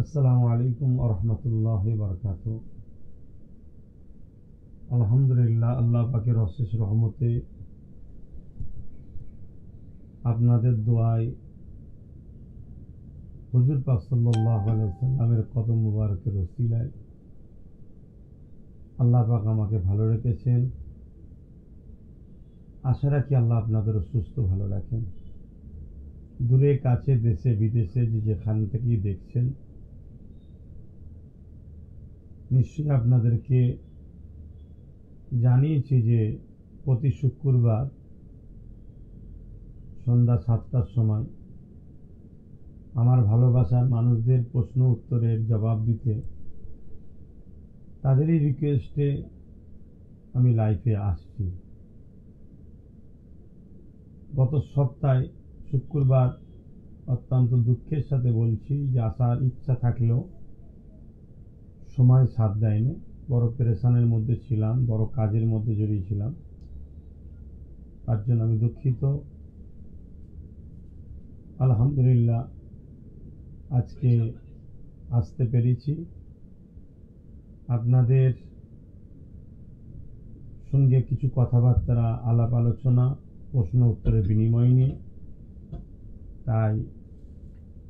আসসালামু আলাইকুম ওয়া রাহমাতুল্লাহি ওয়া বারাকাতুহু। আলহামদুলিল্লাহ, আল্লাহ পাকের অশেষ রহমতে আপনাদের দোয়ায় হুজুর পাক সাল্লাল্লাহু আলাইহি ওয়াসাল্লামের কদম মুবারকের ওসিলায় আল্লাহ পাক আমাকে ভালো রেখেছেন। আশা রাখি আল্লাহ আপনাদেরও সুস্থ ভালো রাখেন। দূরে কাছে দেশে বিদেশে যে যেখান থেকেই দেখছেন, নিশ্চয়ই আপনাদেরকে জানিয়েছি যে প্রতি শুক্রবার সন্ধ্যা 7টার সময় আমার ভালোবাসার মানুষদের প্রশ্ন উত্তরের জবাব দিতে তাদেরই রিকোয়েস্টে আমি লাইভে আসছি। গত সপ্তাহে শুক্রবার অত্যন্ত দুঃখের সাথে বলছি যে আসার ইচ্ছা থাকলেও সময় সাথ দেয়নি। বড় পেরেশানের মধ্যে ছিলাম, বড় কাজের মধ্যে জড়িয়েছিলাম, তার জন্য আমি দুঃখিত। আলহামদুলিল্লাহ আজকে আসতে পেরেছি আপনাদের সঙ্গে কিছু কথাবার্তা আলাপ আলোচনা প্রশ্ন উত্তরের বিনিময় নিয়ে। তাই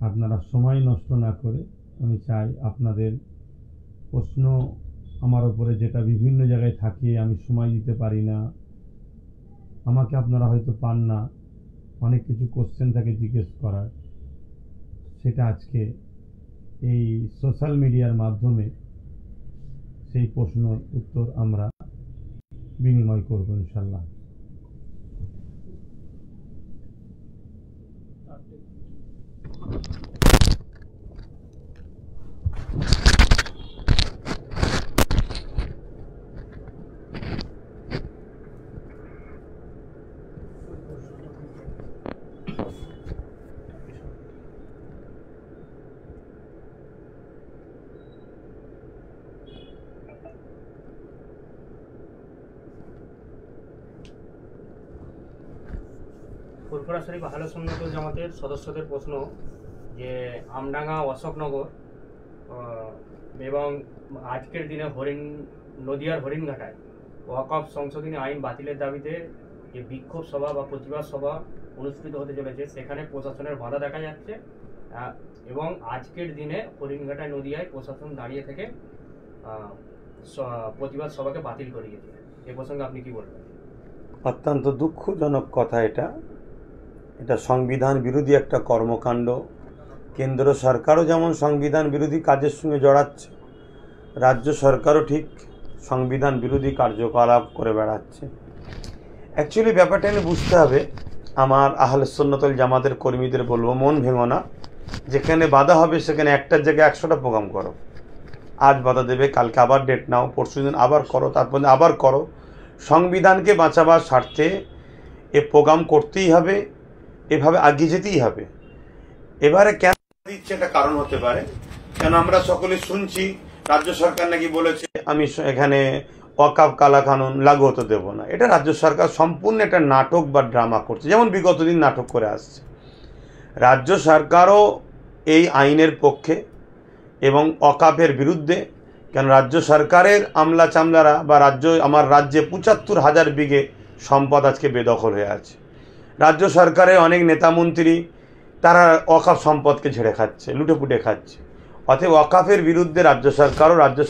আপনারা সময় নষ্ট না করে আমি চাই আপনাদের প্রশ্ন আমার উপরে যেটা বিভিন্ন জায়গায় থাকে, আমি সময় দিতে পারি না, আমাকে আপনারা হয়তো পান না, অনেক কিছু কোশ্চেন থাকে জিজ্ঞেস করার, সেটা আজকে এই সোশ্যাল মিডিয়ার মাধ্যমে সেই প্রশ্ন উত্তর আমরা বিনিময় করব ইনশাল্লাহ। ফুরফুরা শরীফ আহলে সুন্নাতুল জামাতের সদস্যদের প্রশ্ন যে আমডাঙ্গা অশোকনগর এবং আজকের দিনে নদিয়ার হরিণঘাটায় ওয়াকফ সংশোধনী আইন বাতিলের দাবিতে যে বিক্ষোভ সভা বা প্রতিবাদ সভা অনুষ্ঠিত হতে চলেছে, সেখানে প্রশাসনের বাধা দেখা যাচ্ছে এবং আজকের দিনে হরিণঘাটায় নদিয়ায় প্রশাসন দাঁড়িয়ে থেকে প্রতিবাদ সভাকে বাতিল করিয়েছে। এ প্রসঙ্গে আপনি কি বলবেন? অত্যন্ত দুঃখজনক কথা। এটা সংবিধান বিরোধী একটা কর্মকাণ্ড। কেন্দ্র সরকারও যেমন সংবিধান বিরোধী কাজের সঙ্গে জড়াচ্ছে, রাজ্য সরকারও ঠিক সংবিধান বিরোধী কার্যকলাপ করে বেড়াচ্ছে। অ্যাকচুয়ালি ব্যাপারটা নিয়ে বুঝতে হবে। আমার আহলে সুন্নাতুল জামাতের কর্মীদের বলবো, মন ভেঙো না। যেখানে বাধা হবে সেখানে একটার জায়গায় 100টা প্রোগ্রাম করো। আজ বাধা দেবে, কালকে আবার ডেট নাও, পরশুদিন আবার করো, তারপর আবার করো। সংবিধানকে বাঁচাবার স্বার্থে এ প্রোগ্রাম করতেই হবে, এভাবে এগিয়ে যেতেই হবে। এবারে কেন দিচ্ছে এটা কারণ হতে পারে, কেন আমরা সকলে শুনছি রাজ্য সরকার নাকি বলেছে আমি এখানে ওয়াকফ কালা কানুন লাগু হতে দেব না। এটা রাজ্য সরকার সম্পূর্ণ একটা নাটক বা ড্রামা করছে, যেমন বিগত দিন নাটক করে আসছে। রাজ্য সরকারও এই আইনের পক্ষে এবং ওয়াকফের বিরুদ্ধে। কেন রাজ্য সরকারের আমলা চামলারা বা আমার রাজ্যে ৭৫,০০০ বিঘে সম্পদ আজকে বেদখল হয়ে আছে। রাজ্য সরকারের অনেক নেতামন্ত্রী তারা ওয়াকফ সম্পদকে ঝেড়ে খাচ্ছে, লুটেপুটে খাচ্ছে। অতএব ওয়াকফের বিরুদ্ধে রাজ্য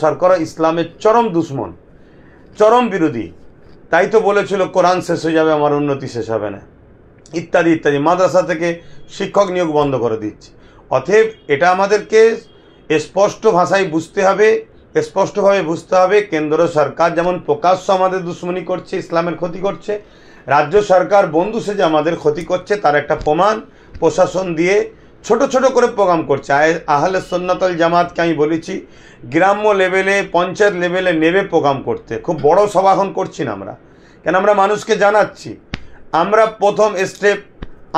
সরকারও ইসলামের চরম দুশ্মন, চরম বিরোধী। তাই তো বলেছিল কোরআন শেষ হয়ে যাবে, আমার উন্নতি শেষ হবে না, ইত্যাদি ইত্যাদি। মাদ্রাসা থেকে শিক্ষক নিয়োগ বন্ধ করে দিচ্ছে। অতএব এটা আমাদেরকে স্পষ্ট ভাষায় বুঝতে হবে, স্পষ্টভাবে বুঝতে হবে। কেন্দ্র সরকার যেমন প্রকাশ্য আমাদের দুশ্মনী করছে, ইসলামের ক্ষতি করছে, রাজ্য সরকার বন্ধু সেজে আমাদের ক্ষতি করছে, তার একটা প্রমাণ প্রশাসন দিয়ে ছোট ছোট করে প্রোগ্রাম করছে। আহলে সুন্নাতুল জামাতকে আমি বলেছি গ্রাম্য লেভেলে, পঞ্চায়েত লেভেলে নেবে প্রোগ্রাম করতে। খুব বড় সভা এখন করছি না আমরা, কেন আমরা মানুষকে জানাচ্ছি আমরা প্রথম স্টেপ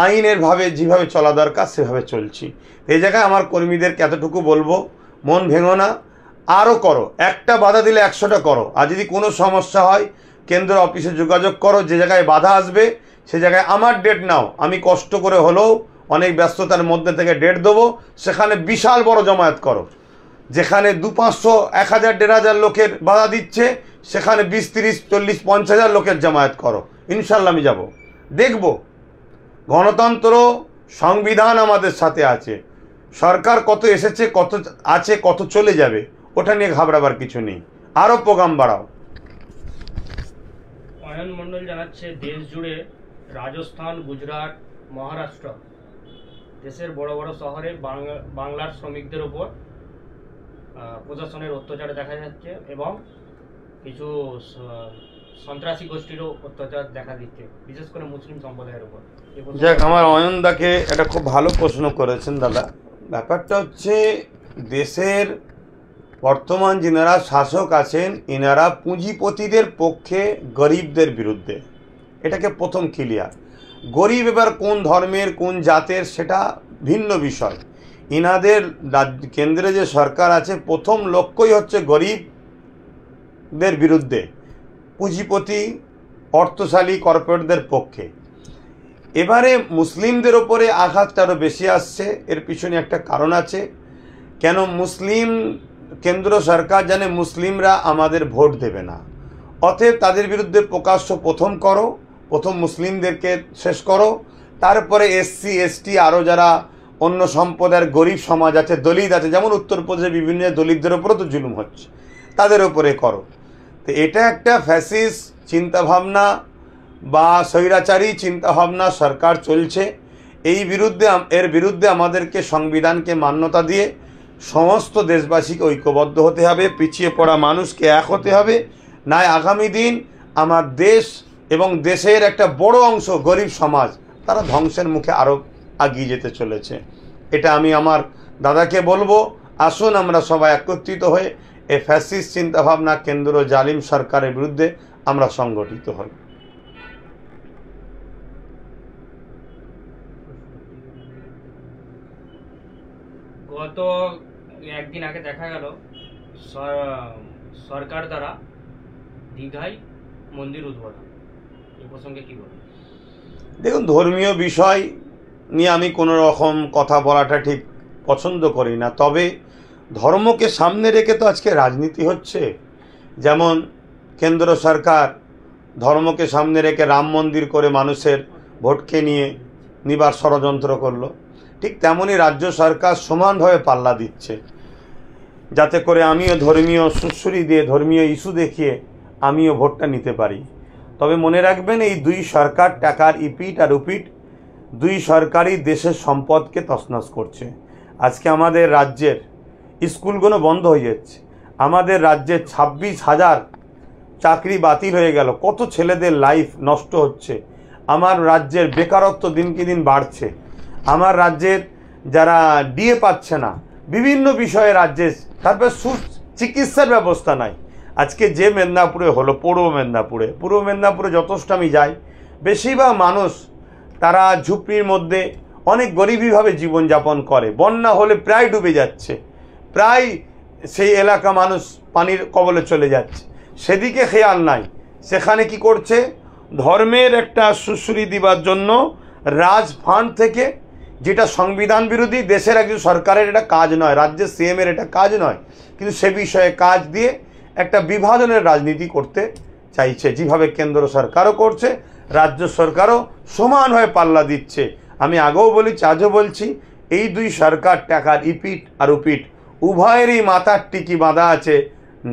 আইনের ভাবে যেভাবে চলা দরকার সেভাবে চলছি। এই জায়গায় আমার কর্মীদেরকে এতটুকু বলবো, মন ভেঙো না, আরও করো। একটা বাধা দিলে 100টা করো। আর যদি কোনো সমস্যা হয় কেন্দ্র অফিসে যোগাযোগ করো, যে জায়গায় বাধা আসবে সে জায়গায় আমার ডেট নাও, আমি কষ্ট করে হলেও অনেক ব্যস্ততার মধ্যে থেকে ডেট দেবো, সেখানে বিশাল বড় জমায়েত করো। যেখানে 200, 500, 1000, 1500 লোকের বাধা দিচ্ছে, সেখানে 20, 30, 40, 50,000 লোকের জামায়াত করো, ইনশাল্লাহ আমি যাব, দেখব। গণতন্ত্র, সংবিধান আমাদের সাথে আছে। সরকার কত এসেছে, কত আছে, কত চলে যাবে, ওটা নিয়ে ঘাবড়াবার কিছু নেই। আরও প্রোগ্রাম বাড়াও। অয়ন মণ্ডল জানাচ্ছে, দেশ জুড়ে রাজস্থান, গুজরাট, মহারাষ্ট্র, দেশের বড় বড় শহরে বাংলার শ্রমিকদের উপর প্রশাসনের অত্যাচার দেখা যাচ্ছে এবং কিছু সন্ত্রাসী গোষ্ঠীরও অত্যাচার দেখা দিচ্ছে, বিশেষ করে মুসলিম সম্প্রদায়ের উপর। যাক, আমার অয়নদাকে এটা খুব ভালো প্রশ্ন করেছেন দাদা। ব্যাপারটা হচ্ছে, দেশের বর্তমান যিনারা শাসক আছেন, ইনারা পুঁজিপতিদের পক্ষে, গরিবদের বিরুদ্ধে। এটাকে প্রথম ক্লিয়ার। গরিব এবার কোন ধর্মের, কোন জাতের, সেটা ভিন্ন বিষয়। ইনাদের কেন্দ্রে যে সরকার আছে, প্রথম লক্ষ্যই হচ্ছে গরিবদের বিরুদ্ধে, পুঁজিপতি, অর্থশালী কর্পোরেটদের পক্ষে। এবারে মুসলিমদের ওপরে আঘাতটা আরও বেশি আসছে। এর পিছনে একটা কারণ আছে। কেন? মুসলিম কেন্দ্র সরকার জানে মুসলিমরা আমাদের ভোট দেবে না, অতএব তাদের বিরুদ্ধে প্রকাশ্য প্রথম মুসলিমদেরকে শেষ করো, তারপরে এসসি, এসটি, আরও যারা অন্য সম্প্রদায়ের গরিব সমাজ আছে, দলিত আছে, যেমন উত্তরপ্রদেশে বিভিন্ন দলিতদের ওপরও তো জুলুম হচ্ছে, তাদের ওপরে করো। তো এটা একটা ফ্যাসিস্ট চিন্তাভাবনা বা স্বৈরাচারী চিন্তাভাবনা সরকার চলছে। এর বিরুদ্ধে আমাদেরকে সংবিধানকে মান্যতা দিয়ে সমস্ত দেশবাসীকে ঐক্যবদ্ধ হতে হবে, পিছিয়ে পড়া মানুষকে এক হতে হবে, নয় আগামী দিন আমার দেশ এবং দেশের একটা বড় অংশ গরিব সমাজ, তারা ধ্বংসের মুখে আরও এগিয়ে যেতে চলেছে। এটা আমি আমার দাদাকে বলবো, আসুন আমরা সবাই একত্রিত হয়ে এই ফ্যাসিস্ট চিন্তাভাবনা কেন্দ্র জালিম সরকারের বিরুদ্ধে আমরা সংগঠিত হই। গত একদিন আগে দেখা গেল সরকার দ্বারা দীঘায় মন্দির উদ্বোধন, এই প্রসঙ্গে কি বলবেন? দেখুন, ধর্মীয় বিষয় নিয়ে আমি কোনো রকম কথা বলাটা ঠিক পছন্দ করি না, তবে ধর্মকে সামনে রেখে তো আজকে রাজনীতি হচ্ছে। যেমন কেন্দ্র সরকার ধর্মকে সামনে রেখে রাম মন্দির করে মানুষের ভোটকে নিয়ে নিবার ষড়যন্ত্র করলো, ঠিক তেমনই রাজ্য সরকার সমানভাবে পাল্লা দিচ্ছে, যাতে করে আমিও ধর্মীয় সুশ্রী দিয়ে, ধর্মীয় ইস্যু দেখিয়ে আমিও ভোটটা নিতে পারি। তবে মনে রাখবেন, এই দুই সরকার টাকার ইপিট আর উপিট, দুই সরকারই দেশের সম্পদকে তছনছ করছে। আজকে আমাদের রাজ্যের স্কুলগুলো বন্ধ হয়ে যাচ্ছে, আমাদের রাজ্যে 26,000 চাকরি বাতিল হয়ে গেল, কত ছেলেদের লাইফ নষ্ট হচ্ছে। আমার রাজ্যের বেকারত্ব দিনকে দিন বাড়ছে, আমার রাজ্যের যারা ডিএ পাচ্ছে না, বিভিন্ন বিষয়ে রাজ্যে, তারপর চিকিৎসার ব্যবস্থা নাই। আজকে যে মেদিনীপুরে হলো, পূর্ব মেদিনীপুরে যথেষ্ট আমি যাই, বেশিরভাগ মানুষ তারা ঝুপড়ির মধ্যে অনেক গরিবীভাবে জীবনযাপন করে, বন্যা হলে প্রায় ডুবে যাচ্ছে, প্রায় সেই এলাকা মানুষ পানির কবলে চলে যাচ্ছে, সেদিকে খেয়াল নাই। সেখানে কি করছে? ধর্মের একটা সুশ্রী দিবার জন্য রাজ ফান্ড থেকে, যেটা সংবিধান বিরোধী, দেশের একজন সরকারের এটা কাজ নয়, রাজ্যের সিএমের এটা কাজ নয়, কিন্তু সে বিষয়ে কাজ দিয়ে একটা বিভাজনের রাজনীতি করতে চাইছে। যেভাবে কেন্দ্র সরকারও করছে, রাজ্য সরকারও সমানভাবে পাল্লা দিচ্ছে। আমি আগেও বলেছি, আজও বলছি, এই দুই সরকার টাকার ইপিট আর উপিট উভয়েরই মাথার টিকি বাঁধা আছে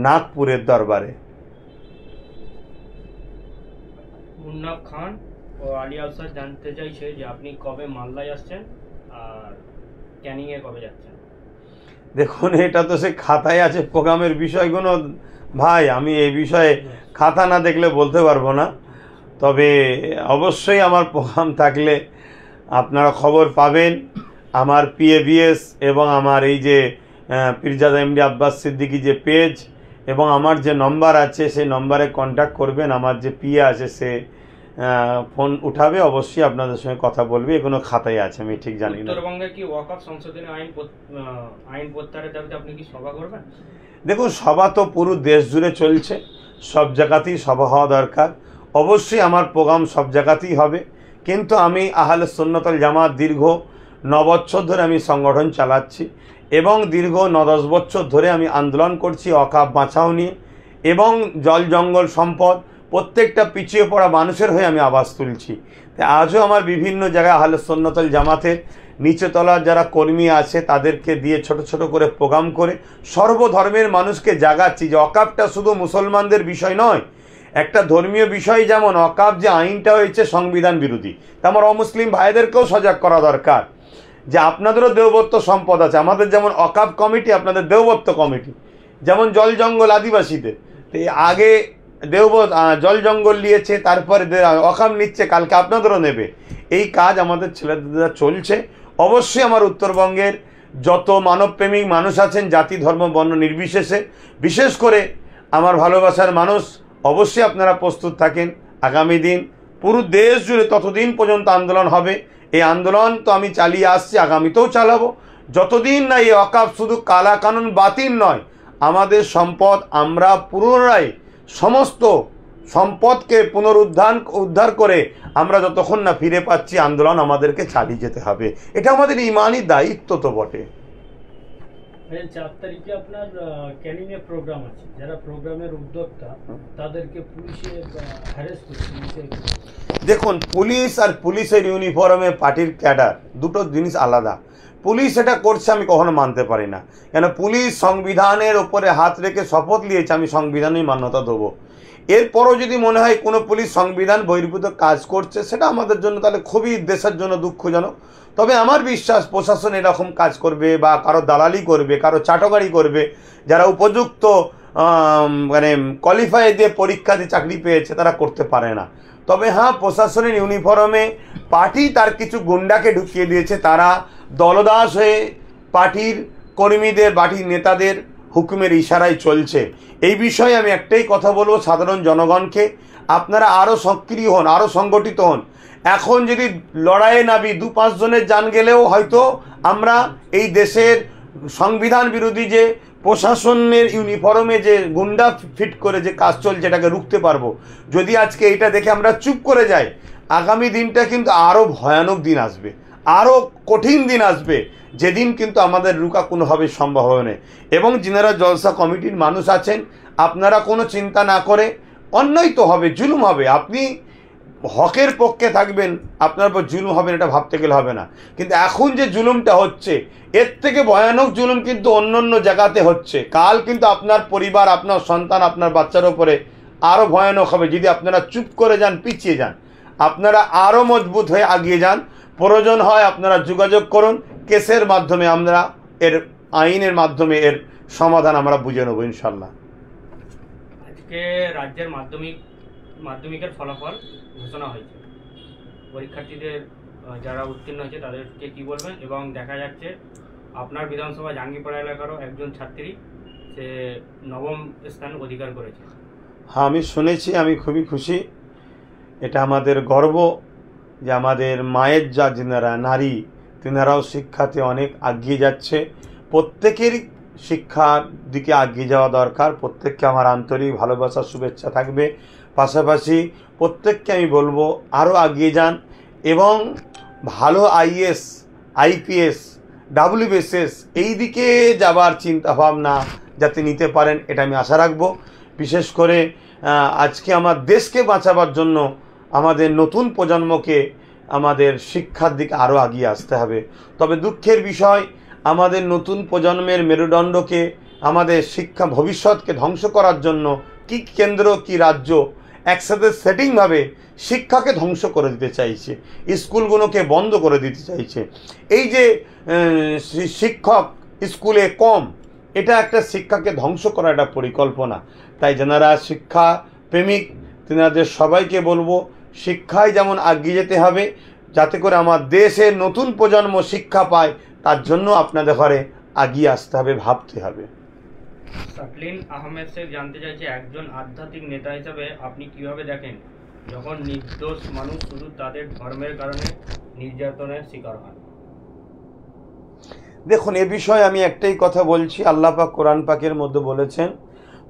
নাগপুরের দরবারে। মুন্নাফ খান ও আলিয়া আফসার জানতে চাইছে যে আপনি কবে মালদায় আসছেন আর ক্যানিংয়ে কবে যাচ্ছেন? দেখুন, এটা তো সে খাতায় আছে প্রোগ্রামের বিষয়গুলো ভাই, আমি এই বিষয়ে খাতা না দেখলে বলতে পারবো না। তবে অবশ্যই আমার প্রোগ্রাম থাকলে আপনারা খবর পাবেন। আমার PABS এবং আমার এই যে পীরজাদা এমডি আব্বাস সিদ্দিকী যে পেজ এবং আমার যে নম্বর আছে, সেই নম্বরে কন্ট্যাক্ট করবেন। আমার যে PA আছে সে ফোন উঠাবে, অবশ্যই আপনাদের সঙ্গে কথা বলবে। এগুলো খাতায় আছে, আমি ঠিক জানি না। উত্তরবঙ্গে কি ওয়াকফ সংশোধনী আইন প্রত্যাহারের দাবিতে আপনি কি সভা করবেন? দেখুন, সভা তো পুরো দেশ জুড়ে চলছে, সব জায়গাতেই সভা হওয়া দরকার। অবশ্যই আমার প্রোগ্রাম সব জায়গাতেই হবে, কিন্তু আমি আহলে সুন্নাত ওয়াল জামাত দীর্ঘ 9 বছর ধরে আমি সংগঠন চালাচ্ছি এবং দীর্ঘ 9-10 বছর ধরে আমি আন্দোলন করছি অকাপ বাঁচাও নিয়ে, এবং জল জঙ্গল সম্পদ প্রত্যেকটা পিছিয়ে পড়া মানুষের হয়ে আমি আওয়াজ তুলছি। তাই আজও আমার বিভিন্ন জায়গায় আহলে সুন্নাত ওয়াল জামাতের নিচতলার যারা কর্মী আছে তাদেরকে দিয়ে ছোট ছোট করে প্রোগ্রাম করে সর্বধর্মের মানুষকে জাগাচ্ছি যে অকাপটা শুধু মুসলমানদের বিষয় নয়, একটা ধর্মীয় বিষয়। যেমন অকাপ যে আইনটা হয়েছে সংবিধান বিরোধী, তা আমার অমুসলিম ভাইদেরকেও সজাগ করা দরকার যে আপনাদেরও দেওবত্ব সম্পদ আছে। আমাদের যেমন অকাপ কমিটি, আপনাদের দেওবত্ব কমিটি, যেমন জল জঙ্গল আদিবাসীদের আগে জল জঙ্গল নিয়েছে, তারপরে অকাপ নিচ্ছে, কালকে আপনাদেরও নেবে। এই কাজ আমাদের ছেলেদের চলছে। অবশ্যই আমার উত্তরবঙ্গের যত মানবপ্রেমিক মানুষ আছেন, জাতি ধর্ম বর্ণ নির্বিশেষে, বিশেষ করে আমার ভালোবাসার মানুষ, অবশ্যই আপনারা প্রস্তুত থাকেন। আগামী দিন পুরো দেশ জুড়ে ততদিন পর্যন্ত আন্দোলন হবে। এই আন্দোলন তো আমি চালিয়ে আসছি, আগামীতেও চালাবো, যতদিন না এই অকাপ শুধু কালা কানুন বাতিল নয়, আমাদের আমরা পুনরায় সমস্ত সম্পদকে উদ্ধার করে আমরা যতক্ষণ না ফিরে পাচ্ছি, আন্দোলন আমাদেরকে চালিয়ে যেতে হবে। এটা আমাদের ইমানি দায়িত্ব তো বটে। 4 তারিখে আপনার ক্যানিং এ প্রোগ্রাম আছে, যারা প্রোগ্রামের উদ্যোক্তা তাদেরকে পুলিশে হ্যারাস করছে। দেখুন, পুলিশ আর পুলিশের ইউনিফর্মে পার্টির ক্যাডার দুটো জিনিস আলাদা। পুলিশ এটা করছে আমি কখনো মানতে পারি না, কেন পুলিশ সংবিধানের ওপরে হাত রেখে শপথ নিয়েছে আমি সংবিধানেই মান্যতা দেবো। এরপরও যদি মনে হয় কোনো পুলিশ সংবিধান বহির্ভূত কাজ করছে, সেটা আমাদের জন্য তাহলে খুবই দেশের জন্য দুঃখজনক। তবে আমার বিশ্বাস প্রশাসন এরকম কাজ করবে বা কারো দালালি করবে, কারো চাটগাড়ি করবে, যারা উপযুক্ত মানে কোয়ালিফাই দিয়ে পরীক্ষা দিয়ে চাকরি পেয়েছে তারা করতে পারে না। তবে হ্যাঁ, প্রশাসনের ইউনিফর্মে পার্টি তার কিছু গুন্ডাকে ঢুকিয়ে দিয়েছে, তারা দলদাস হয়ে পার্টির কর্মীদের, পার্টির নেতাদের হুকুমের ইশারায় চলছে। এই বিষয়ে আমি একটাই কথা বলবো সাধারণ জনগণকে, আপনারা আরও সক্রিয় হন, আরও সংগঠিত হন। এখন যদি লড়াইয়ে নামি 2-5 জনের জান গেলেও হয়তো আমরা এই দেশের সংবিধান বিরোধী যে প্রশাসনের ইউনিফর্মে যে গুন্ডা ফিট করে যে কাজ চলছে এটাকে রুখতে পারবো। যদি আজকে এটা দেখে আমরা চুপ করে যাই, আগামী দিনটা কিন্তু আরও ভয়ানক দিন আসবে, আরও কঠিন দিন আসবে, যেদিন কিন্তু আমাদের রুকা কোনোভাবে সম্ভব হবে না। এবং যিনারা জলসা কমিটির মানুষ আছেন, আপনারা কোনো চিন্তা না করে, অন্যায় তো হবে, জুলুম হবে, আপনি হকের পক্ষে থাকবেন, আপনার উপর জুলুম হবে এটা ভাবতে গেলে হবে না। কিন্তু এখন যে জুলুমটা হচ্ছে, এর থেকে ভয়ানক জুলুম কিন্তু অন্য অন্য জায়গাতে হচ্ছে। কাল কিন্তু আপনার পরিবার, আপনার সন্তান, আপনার বাচ্চার ওপরে আরও ভয়ানক হবে যদি আপনারা চুপ করে যান, পিছিয়ে যান। আপনারা আরও মজবুত হয়ে এগিয়ে যান। প্রয়োজন হয় আপনারা যোগাযোগ করুন, কেসের মাধ্যমে আমরা আইনের মাধ্যমে এর সমাধান আমরা বুঝে নেব ইনশাল্লাহ। আজকে রাজ্যের মাধ্যমিকের ফলাফল ঘোষণা হয়েছে, পরীক্ষার্থীদের যারা উত্তীর্ণ হয়েছে তাদেরকে কি বলবেন? এবং দেখা যাচ্ছে আপনার বিধানসভা জাঙ্গিপাড়া এলাকারও একজন ছাত্রী সে 9ম স্থান অধিকার করেছে। হ্যাঁ, আমি শুনেছি, আমি খুবই খুশি। এটা আমাদের গর্ব যে আমাদের মায়ের যা যিনারা নারী, তিনারাও শিক্ষাতে অনেক এগিয়ে যাচ্ছে। প্রত্যেকেরই শিক্ষার দিকে এগিয়ে যাওয়া দরকার। প্রত্যেককে আমার আন্তরিক ভালোবাসা, শুভেচ্ছা থাকবে। পাশাপাশি প্রত্যেককে আমি বলবো আরও এগিয়ে যান এবং ভালো IAS, IPS, WBCS এই দিকে যাবার চিন্তাভাবনা যাতে নিতে পারেন, এটা আমি আশা রাখবো। বিশেষ করে আজকে আমার দেশকে বাঁচাবার জন্য আমাদের নতুন প্রজন্মকে আমাদের শিক্ষার দিকে আরও এগিয়ে আসতে হবে। তবে দুঃখের বিষয়, আমাদের নতুন প্রজন্মের মেরুদণ্ডকে, আমাদের শিক্ষা ভবিষ্যৎকে ধ্বংস করার জন্য কি কেন্দ্র কি রাজ্য একসাথে সেটিংভাবে শিক্ষাকে ধ্বংস করে দিতে চাইছে, স্কুলগুলোকে বন্ধ করে দিতে চাইছে। এই যে শিক্ষক স্কুলে কম, এটা একটা শিক্ষাকে ধ্বংস করা একটা পরিকল্পনা। তাই যারা শিক্ষা প্রেমিক তেনাদের সবাইকে বলবো, শিক্ষায় যেমন এগিয়ে যেতে হবে, যাতে করে আমার দেশের নতুন প্রজন্ম শিক্ষা পায়, তার জন্য আপনাদের ঘরে এগিয়ে আসতে হবে, ভাবতে হবে। সাকলিন আহমেদ শেখ জানতে চাইছে, একজন আধ্যাত্মিক নেতা হিসাবে আপনি কিভাবে দেখেন যখন নির্দোষ মানুষ শুধু তাদের ধর্মের কারণে নির্যাতনের শিকার হন? দেখুন, এ বিষয়ে আমি একটাই কথা বলছি। আল্লাহ পাক কোরআন পাকের মধ্যে বলেছেন,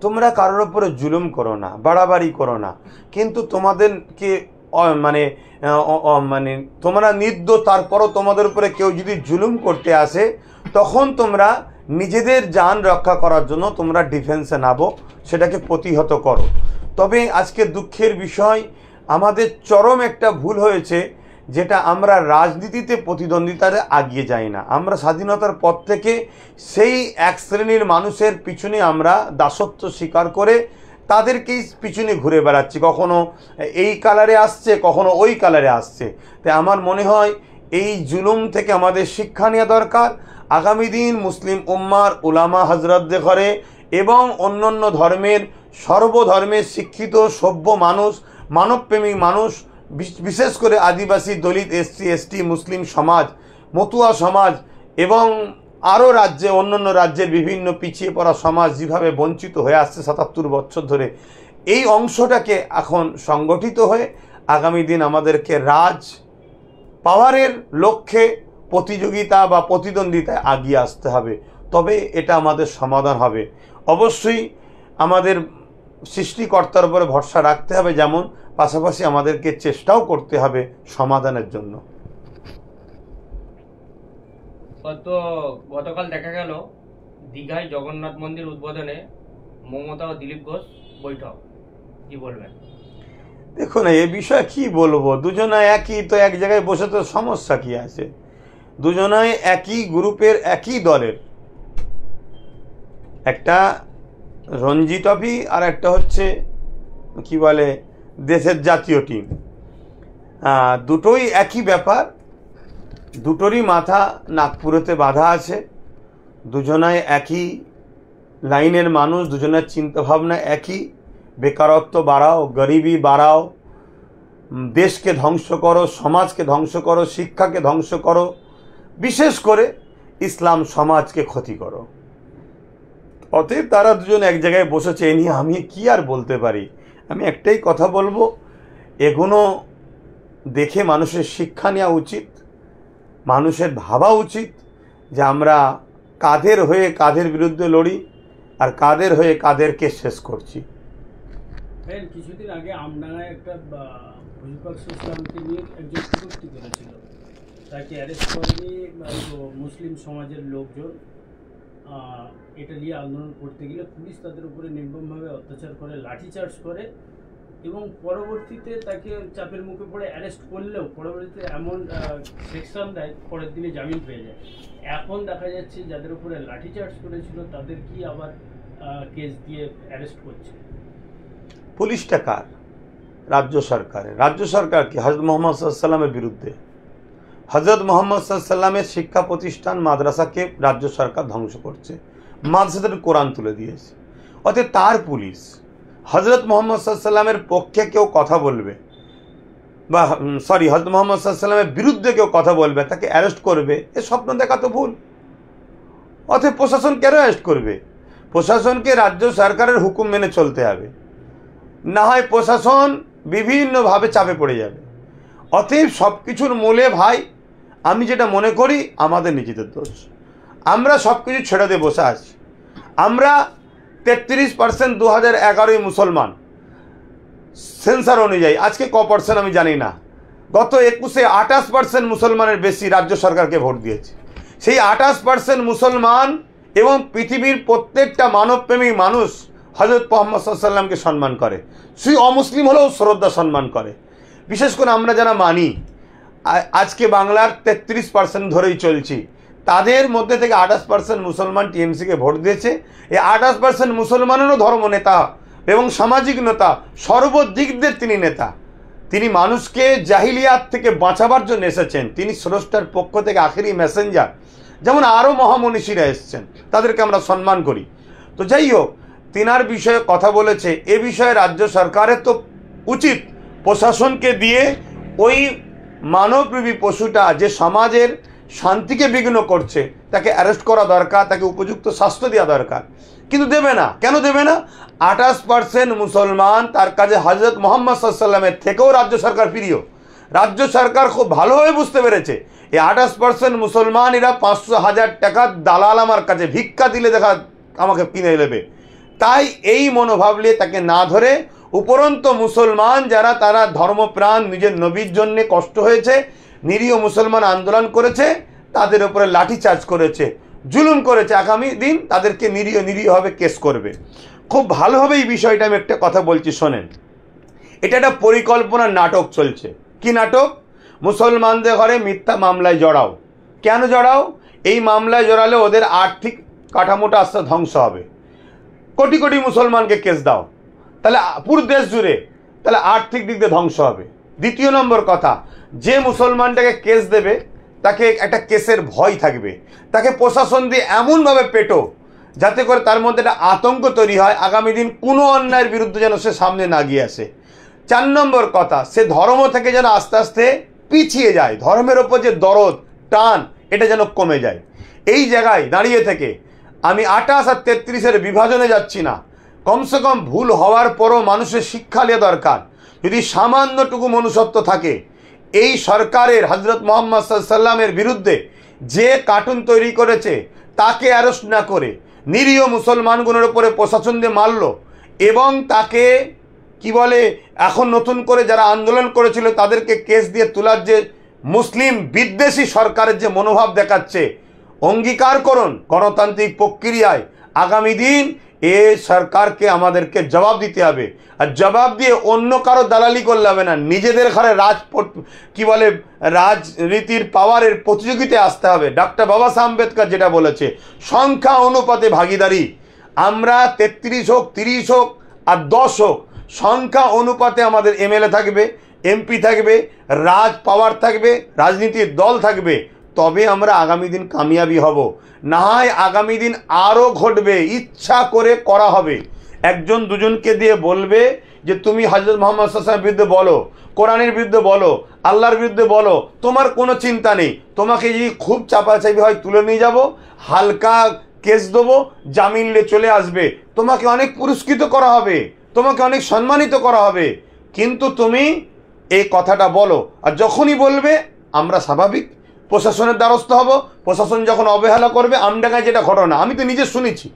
তোমরা কারোর উপরে জুলুম করো না, বাড়াবাড়ি করো না, কিন্তু তোমাদেরকে মানে তোমরা নির্দোষ, তারপরও তোমাদের উপরে কেউ যদি জুলুম করতে আসে তখন তোমরা নিজেদের জান রক্ষা করার জন্য তোমরা ডিফেন্সে নামো, সেটাকে প্রতিহত করো। তবে আজকে দুঃখের বিষয়, আমাদের চরম একটা ভুল হয়েছে, যেটা আমরা রাজনীতিতে প্রতিদ্বন্দ্বিতায় এগিয়ে যাই না। আমরা স্বাধীনতার পর থেকে সেই এক শ্রেণীর মানুষের পিছনে আমরা দাসত্ব স্বীকার করে তাদেরকেই পিছনে ঘুরে বেড়াচ্ছি, কখনো এই কালারে আসছে, কখনো ওই কালারে আসছে। তাই আমার মনে হয় এই জুলুম থেকে আমাদের শিক্ষা নেওয়া দরকার। আগামী দিন মুসলিম উম্মার উলামা হজরতদের ঘরে এবং অন্যান্য ধর্মের সর্বধর্মের শিক্ষিত সভ্য মানুষ, মানবপ্রেমিক মানুষ, বিশেষ করে আদিবাসী, দলিত, এসসি, এসটি, মুসলিম সমাজ, মতুয়া সমাজ এবং আরও রাজ্যে, অন্যান্য রাজ্যের বিভিন্ন পিছিয়ে পড়া সমাজ যেভাবে বঞ্চিত হয়ে আসছে ৭৭ বছর ধরে, এই অংশটাকে এখন সংগঠিত হয়ে আগামী দিন আমাদেরকে রাজ পাওয়ারের লক্ষ্যে প্রতিযোগিতা বা প্রতিদ্বন্দ্বিতায় এগিয়ে আসতে হবে, তবে এটা আমাদের সমাধান হবে। অবশ্যই আমাদের সৃষ্টিকর্তার উপরে ভরসা রাখতে হবে, যেমন পাশাপাশি আমাদেরকে চেষ্টাও করতে হবে সমাধানের জন্য। তো গতকাল দেখা গেল দীঘায় জগন্নাথ মন্দির উদ্বোধনে মমতা ও দিলীপ ঘোষ বৈঠক, কি বলবেন? দেখুন, এ বিষয়ে কি বলবো, দুজনে একই, তো এক জায়গায় বসে তো সমস্যা কি আছে? দুজনাই একই গ্রুপের, একই দলের, একটা রঞ্জি ট্রফি আর একটা হচ্ছে কি বলে দেশের জাতীয় টিম, দুটোই একই ব্যাপার, দুটোরই মাথা নাগপুরেতে বাঁধা আছে, দুজনাই একই লাইনের মানুষ, দুজনের চিন্তাভাবনা একই, বেকারত্ব বাড়াও, গরিবি বাড়াও, দেশকে ধ্বংস করো, সমাজকে ধ্বংস করো, শিক্ষাকে ধ্বংস করো, বিশেষ করে ইসলাম সমাজকে ক্ষতি করো। অতএব তারা দুজন এক জায়গায় বসেছে, এ নিয়ে আমি কি আর বলতে পারি? আমি একটাই কথা বলবো, এগুলো দেখে মানুষের শিক্ষা নেওয়া উচিত, মানুষের ভাবা উচিত যে আমরা কাদের হয়ে কাদের বিরুদ্ধে লড়ি আর কাদের হয়ে কাদেরকে শেষ করছি। কিছুদিন আগে আমডাঙ্গায় একটা ভুজপাক্স ইসলামকে নিয়ে একজন কটূক্তি করেছিল, তাকে অ্যারেস্ট করেনি মুসলিম সমাজের লোকজন। এটা নিয়ে আন্দোলন করতে গেলে পুলিশ তাদের উপরে নির্মমভাবে অত্যাচার করে, লাঠিচার্জ করে এবং পরবর্তীতে তাকে চাপের মুখে পড়ে অ্যারেস্ট করলেও পরবর্তীতে এমন সেকশন দেয় পরের দিনে জামিন পেয়ে যায়। এখন দেখা যাচ্ছে যাদের উপরে লাঠিচার্জ করেছিল তাদের কি আবার কেস দিয়ে অ্যারেস্ট করছে। পুলিশটা কার? রাজ্য সরকারের। রাজ্য সরকার কি হজরত মোহাম্মদ সাল্লামের বিরুদ্ধে? হজরত মোহাম্মদ সাল্লামের শিক্ষা প্রতিষ্ঠান মাদ্রাসাকে রাজ্য সরকার ধ্বংস করছে, মাদ্রাসাতে কোরআন তুলে দিয়েছে, অতএব তার পুলিশ। হজরত মোহাম্মদ সাল্লামের পক্ষে কেউ কথা বলবে বা হজরত মোহাম্মদ সাল্লামের বিরুদ্ধে কেউ কথা বলবে, তাকে অ্যারেস্ট করবে, এ স্বপ্ন দেখা তো ভুল। অতএব প্রশাসন কেন অ্যারেস্ট করবে? প্রশাসনকে রাজ্য সরকারের হুকুম মেনে চলতে হবে, না হয় প্রশাসন বিভিন্নভাবে চাপে পড়ে যাবে। অতএব সব কিছুর মূলে ভাই আমি যেটা মনে করি আমাদের নিজেদের দোষ। আমরা সব কিছু ছেড়ে দিয়ে বসে আছি। আমরা 33% 2011 মুসলমান, সেন্সার অনুযায়ী আজকে ক পার্সেন্ট আমি জানি না, গত 21-এ 28% মুসলমানের বেশি রাজ্য সরকারকে ভোট দিয়েছে। সেই 28% মুসলমান এবং পৃথিবীর প্রত্যেকটা মানবপ্রেমী মানুষ হজরত মুহাম্মদ সাল্লামকে সম্মান করে, সেই অমুসলিম হলেও শ্রদ্ধা সম্মান করে। বিশেষ করে আমরা যারা মানি, আজকে বাংলার 33% ধরেই চলছি, তাদের মধ্যে থেকে 28% মুসলমান টিএমসিকে ভোট দিয়েছে। এই 28% মুসলমানেরও ধর্ম নেতা এবং সামাজিক নেতা, সর্বদিক দিয়ে তিনি নেতা। তিনি মানুষকে জাহিলিয়াত থেকে বাঁচাবার জন্য এসেছেন, তিনি স্রষ্টার পক্ষ থেকে আখেরি মেসেঞ্জার। যেমন আরও মহামনীষীরা এসছেন, তাদেরকে আমরা সম্মান করি। তো যাই হোক, তিনার বিষয়ে কথা বলেছে, এ বিষয়ে রাজ্য সরকারের তো উচিত প্রশাসনকে দিয়ে ওই মানবরূপী পশুটা যে সমাজের শান্তিকে বিঘ্ন করছে তাকে অ্যারেস্ট করা দরকার, তাকে উপযুক্ত শাস্তি দেওয়া দরকার। কিন্তু দেবে না। কেন দেবে না? 28% মুসলমান, তার কাছে হজরত মোহাম্মদ সাল্লামের থেকেও রাজ্য সরকার প্রিয়। রাজ্য সরকার খুব ভালোভাবে বুঝতে পেরেছে এই 28% মুসলমান এরা 500,000 টাকার দালাল আমার কাছে ভিক্ষা দিলে দেখা আমাকে কিনে নেবে। তাই এই মনোভাব নিয়ে তাকে না ধরে উপরন্ত মুসলমান যারা তারা ধর্মপ্রাণ নিজের নবীর জন্যে কষ্ট হয়েছে, নিরীহ মুসলমান আন্দোলন করেছে, তাদের উপরে লাঠিচার্জ করেছে, জুলুম করেছে, আগামী দিন তাদেরকে নিরীহভাবে কেস করবে। খুব ভালোভাবে এই বিষয়টা আমি একটা কথা বলছি, শোনেন। এটা একটা পরিকল্পনার নাটক চলছে। কি নাটক? মুসলমানদের ঘরে মিথ্যা মামলায় জড়াও। কেন জড়াও? এই মামলায় জড়ালে ওদের আর্থিক কাঠামোটা আস্তে ধ্বংস হবে। কোটি কোটি মুসলমানকে কেস দাও, তাহলে পুরো দেশ জুড়ে, তাহলে আর্থিক দিক দিয়ে ধ্বংস হবে। দ্বিতীয় নম্বর কথা, যে মুসলমানটাকে কেস দেবে তাকে একটা কেসের ভয় থাকবে, তাকে প্রশাসন দিয়ে এমনভাবে পেটো যাতে করে তার মধ্যে একটা আতঙ্ক তৈরি হয়, আগামী দিন কোনো অন্যায়ের বিরুদ্ধে যেন সে সামনে না গিয়ে আসে। 4 নম্বর কথা, সে ধর্ম থেকে যেন আস্তে আস্তে পিছিয়ে যায়, ধর্মের ওপর যে দরদ টান এটা যেন কমে যায়। এই জায়গায় দাঁড়িয়ে থেকে আমি 28 আর 33-এর বিভাজনে যাচ্ছি না, কমসে কম ভুল হওয়ার পরও মানুষের শিক্ষা নেওয়া দরকার। যদি সামান্যটুকু মনুষ্যত্ব থাকে, এই সরকারের হজরত মোহাম্মদ সাল্লামের বিরুদ্ধে যে কার্টুন তৈরি করেছে তাকে অ্যারেস্ট না করে নিরীহ মুসলমানগুলোর উপরে প্রশাসন দিয়ে মারল, এবং তাকে কি বলে এখন নতুন করে যারা আন্দোলন করেছিল তাদেরকে কেস দিয়ে তোলার যে মুসলিম বিদ্বেষী সরকারের যে মনোভাব দেখাচ্ছে, অঙ্গীকার করুন গণতান্ত্রিক প্রক্রিয়ায় আগামী দিন এ সরকারকে আমাদেরকে জবাব দিতে হবে। আর জবাব দিয়ে অন্য কারো দালালি করলে হবে না, নিজেদের ঘরে রাজনীতির পাওয়ারের প্রতিযোগিতায় আসতে হবে। ডক্টর বাবা সাহেব আম্বেদকর যেটা বলেছে, সংখ্যা অনুপাতে ভাগিদারি। আমরা 33 হোক, 30 হোক আর 10 হোক, সংখ্যা অনুপাতে আমাদের এমএলএ থাকবে, এমপি থাকবে, পাওয়ার থাকবে, রাজনীতির দল থাকবে, তবে আমরা আগামী দিন কামিয়াবি হব। না হয় আগামী দিন আরও ঘটবে, ইচ্ছা করে করা হবে। একজন দুজনকে দিয়ে বলবে যে তুমি হযরত মুহাম্মদ সাল্লাল্লাহু আলাইহি ওয়াসাল্লামের বিরুদ্ধে বলো, কোরআনের বিরুদ্ধে বলো, আল্লাহর বিরুদ্ধে বলো, তোমার কোনো চিন্তা নেই। তোমাকে যদি খুব চাপাচাপি হয় তুলে নিয়ে যাব, হালকা কেস দেবো, জামিন নিয়ে চলে আসবে, তোমাকে অনেক পুরস্কৃত করা হবে, তোমাকে অনেক সম্মানিত করা হবে। কিন্তু তুমি এই কথাটা বলো, আর যখনই বলবে আমরা স্বাভাবিক প্রশাসনের দ্বারস্থ হব। প্রশাসন যখন অবহেলা করবে, আমডাঙ্গায় যেটা ঘটনা আমি তো নিজে শুনেছি,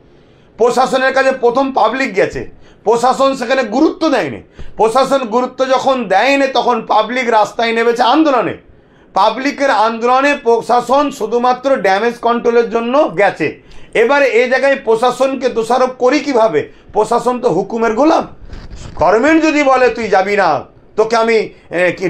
প্রশাসনের কাছে প্রথম পাবলিক গেছে, প্রশাসন সেখানে গুরুত্ব দেয়নি। প্রশাসন গুরুত্ব যখন দেয়নি তখন পাবলিক রাস্তায় নেমেছে আন্দোলনে। পাবলিকের আন্দোলনে প্রশাসন শুধুমাত্র ড্যামেজ কন্ট্রোলের জন্য গেছে। এবারে এই জায়গায় প্রশাসনকে দোষারোপ করি কিভাবে? প্রশাসন তো হুকুমের গোলাম। গভর্নমেন্ট যদি বলে তুই যাবি না, তোকে আমি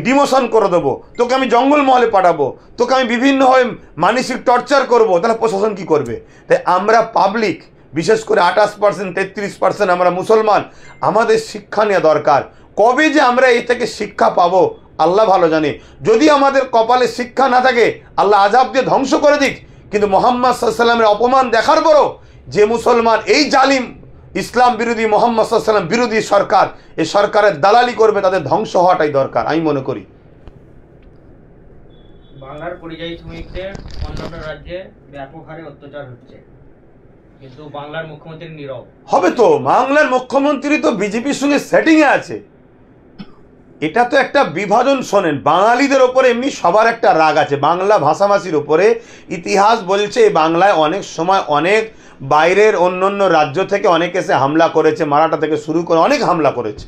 ডিমোশন করে দেবো, তোকে আমি জঙ্গলমহলে পাঠাবো, তোকে আমি বিভিন্নভাবে মানসিক টর্চার করব, তাহলে প্রশাসন কি করবে? তাই আমরা পাবলিক, বিশেষ করে 28%, 33% আমরা মুসলমান, আমাদের শিক্ষা নেওয়া দরকার। কবে যে আমরা এই থেকে শিক্ষা পাবো আল্লাহ ভালো জানে। যদি আমাদের কপালে শিক্ষা না থাকে আল্লাহ আযাব দিয়ে ধ্বংস করে দিক, কিন্তু মুহাম্মদ সাল্লাল্লাহু আলাইহি ওয়াসাল্লামের অপমান দেখার পরও যে মুসলমান এই জালিম ইসলাম বিরোধী মুহাম্মদ সাল্লাল্লাহু আলাইহি ওয়াসাল্লাম বিরোধী সরকার, এই সরকারের দালালি করবে, তাদের ধ্বংস হওয়াটাই দরকার আমি মনে করি। বাংলার পরিযায়ী শ্রমিকদের অন্যান্য রাজ্যে ব্যাপক হারে অত্যাচার হচ্ছে, কিন্তু বাংলার মুখ্যমন্ত্রী নীরব। হবে তো, বাংলার মুখ্যমন্ত্রী তো বিজেপির সঙ্গে সেটিংয়ে আছে। এটা তো একটা বিভাজন। শোনেন, বাঙালিদের ওপরে এমনি সবার একটা রাগ আছে, বাংলা ভাষাভাষীর ওপরে। ইতিহাস বলছে বাংলায় অনেক সময় অনেক বাইরের অন্য রাজ্য থেকে অনেক এসে হামলা করেছে, মারাঠা থেকে শুরু করে অনেক হামলা করেছে।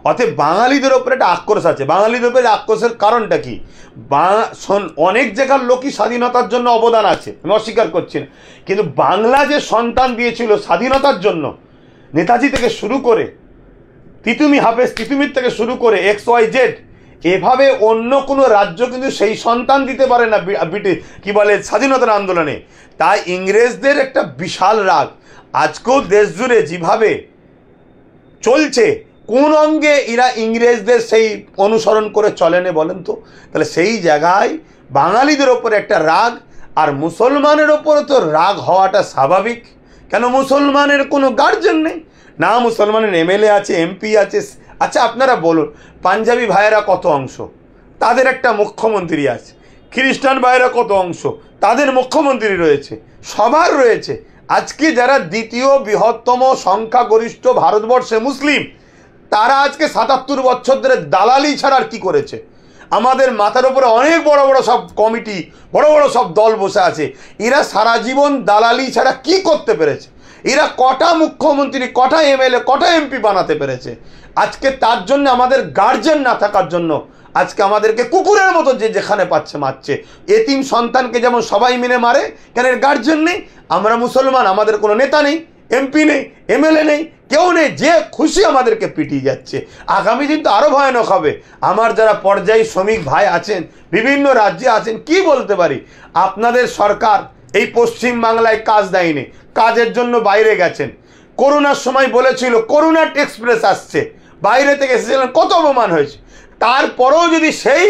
অতএব বাঙালিদের ওপরে একটা আক্রোশ আছে। বাঙালিদের ওপরে আক্রোশের কারণটা কি? অনেক জায়গার লোকই স্বাধীনতার জন্য অবদান আছে, আমি অস্বীকার করছি না, কিন্তু বাংলা যে সন্তান দিয়েছিল স্বাধীনতার জন্য, নেতাজি থেকে শুরু করে তিতুমি হাফেজ তিতুমির থেকে শুরু করে XYZ, এভাবে অন্য কোনো রাজ্য কিন্তু সেই সন্তান দিতে পারে না কি বলে স্বাধীনতার আন্দোলনে। তাই ইংরেজদের একটা বিশাল রাগ। আজকেও দেশ জুড়ে যেভাবে চলছে, কোন অঙ্গে এরা ইংরেজদের সেই অনুসরণ করে চলেনে বলেন তো? তাহলে সেই জায়গায় বাঙালিদের ওপরে একটা রাগ, আর মুসলমানের ওপরে তো রাগ হওয়াটা স্বাভাবিক। কেন? মুসলমানের কোনো গার্জেন নেই না, মুসলমানের MLA আছে, MP আছে। আচ্ছা আপনারা বলুন, পাঞ্জাবি ভাইয়েরা কত অংশ, তাদের একটা মুখ্যমন্ত্রী আছে। খ্রিস্টান ভাইয়েরা কত অংশ, তাদের মুখ্যমন্ত্রী রয়েছে, সবার রয়েছে। আজকে যারা দ্বিতীয় বৃহত্তম সংখ্যাগরিষ্ঠ ভারতবর্ষে মুসলিম, তারা আজকে 77 বছর ধরে দালালি ছাড়া আর কি করেছে? আমাদের মাথার উপরে অনেক বড় বড় সব কমিটি, বড় বড় সব দল বসে আছে। এরা সারা জীবন দালালি ছাড়া কি করতে পেরেছে? এরা কটা মুখ্যমন্ত্রী, কটা MLA, কটা MP বানাতে পেরেছে? আজকে তার জন্য আমাদের গার্জেন না থাকার জন্য আজকে আমাদেরকে কুকুরের মতো যে যেখানে পাচ্ছে মারছে। এতিম সন্তানকে যেমন সবাই মিলে মারে, কেন এর গার্জেন নেই? আমরা মুসলমান, আমাদের কোনো নেতা নেই, এমপি নেই, এমএলএ নেই, কেউ নেই, যে খুশি আমাদেরকে পিটিয়ে যাচ্ছে। আগামী দিন তো আরও ভয়ানক হবে। আমার যারা পর্যায়ী শ্রমিক ভাই আছেন, বিভিন্ন রাজ্যে আছেন, কি বলতে পারি, আপনাদের সরকার এই পশ্চিম বাংলায় কাজ দেয়নি, কাজের জন্য বাইরে গেছেন। করোনার সময় বলেছিল করোনা এক্সপ্রেস আসছে, বাইরে থেকে এসেছিলেন, কত অপমান হয়েছে। তারপরেও যদি সেই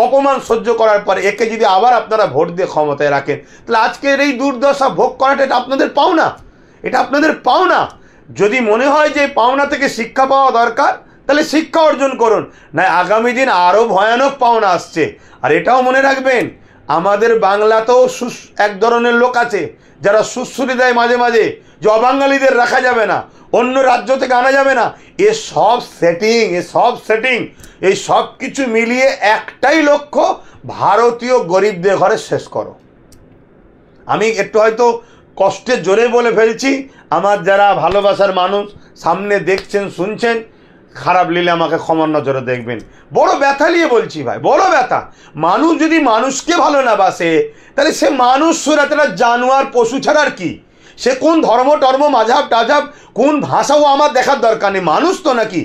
অপমান সহ্য করার পরে একে যদি আবার আপনারা ভোট দিয়ে ক্ষমতায় রাখেন, তাহলে আজকের এই দুর্দশা ভোগ করাটা এটা আপনাদের পাওনা, এটা আপনাদের পাওনা। যদি মনে হয় যে পাওনা থেকে শিক্ষা পাওয়া দরকার, তাহলে শিক্ষা অর্জন করুন, না আগামী দিন আরও ভয়ানক পাওনা আসছে। আর এটাও মনে রাখবেন, আমাদের বাংলাতেও এক ধরনের লোক আছে যারা সুশ্রুতি দেয় মাঝে মাঝে যে অবাঙালিদের রাখা যাবে না, অন্য রাজ্য থেকে আনা যাবে না। এ সব সেটিং, এই সব কিছু মিলিয়ে একটাই লক্ষ্য, ভারতীয় গরিবদের ঘরে শেষ করো। আমি একটু হয়তো কষ্টে জোরে বলে ফেলছি, আমার যারা ভালোবাসার মানুষ সামনে দেখছেন শুনছেন, খারাপ লিলে আমাকে ক্ষমার নজরে দেখবেন। বড় ব্যথা নিয়ে বলছি ভাই, বড় ব্যথা। মানুষ যদি মানুষকে ভালো না বাসে, তাহলে সে মানুষ সুরাতেরা জানোয়ার পশু ছাড়া আর কি? সে কোন ধর্ম টর্ম মাঝাব টাঝাব কোন ভাষাও আমার দেখার দরকার নেই, মানুষ তো নাকি।